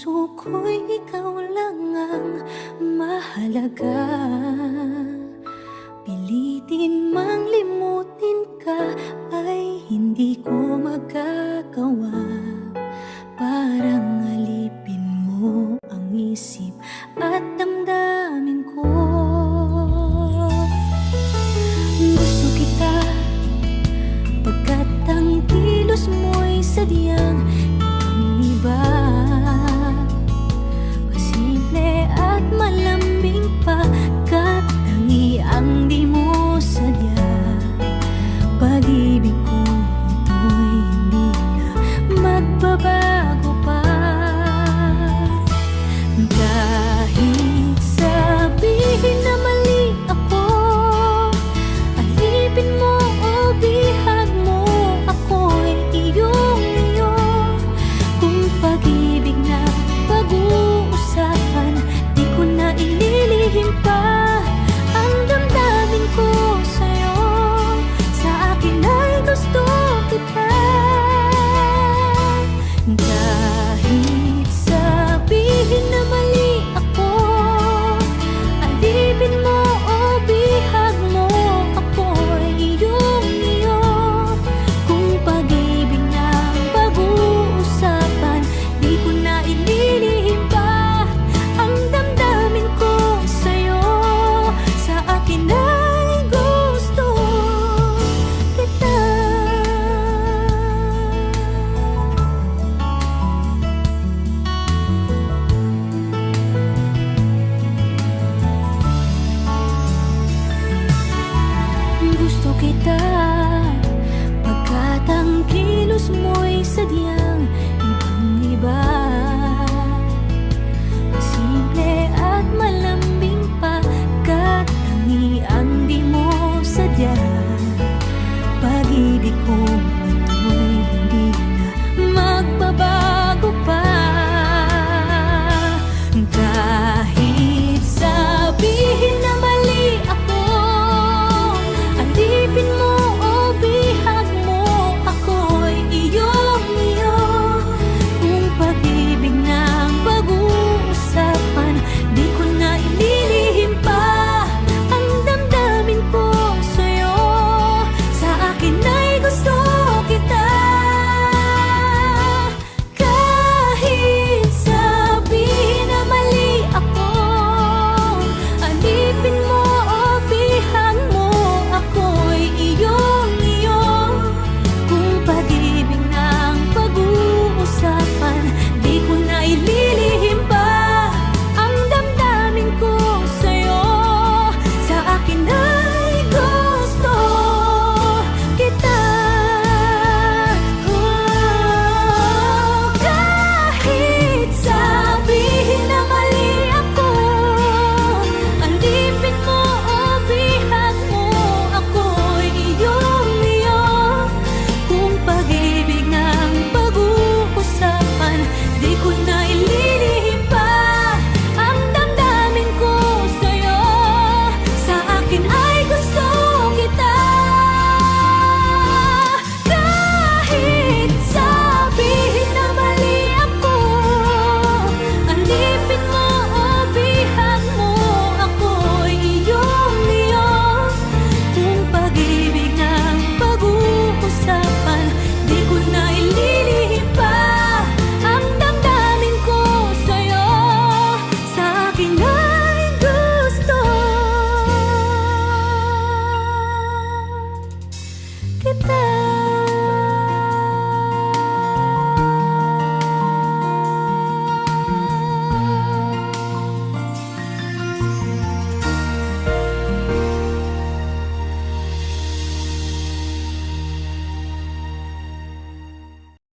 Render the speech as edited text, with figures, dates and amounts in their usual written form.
puso ko'y ikaw lang ang mahalaga. Pilitin mang limutin ka ay hindi ko magagawa. Parang alipin mo ang isip at damdamin ko. Gusto kita pagkat ang kilos mo'y sadyang ibang-iba. Masimple at malambing pagkat tangi ang di mo sadya. Pag-ibig kong ito'y hindi na magbabago pa. Kahit sabihin na mali ako, alipin mo o bihag mo, ako'y iyong-iyo. Kung pag-ibig na pag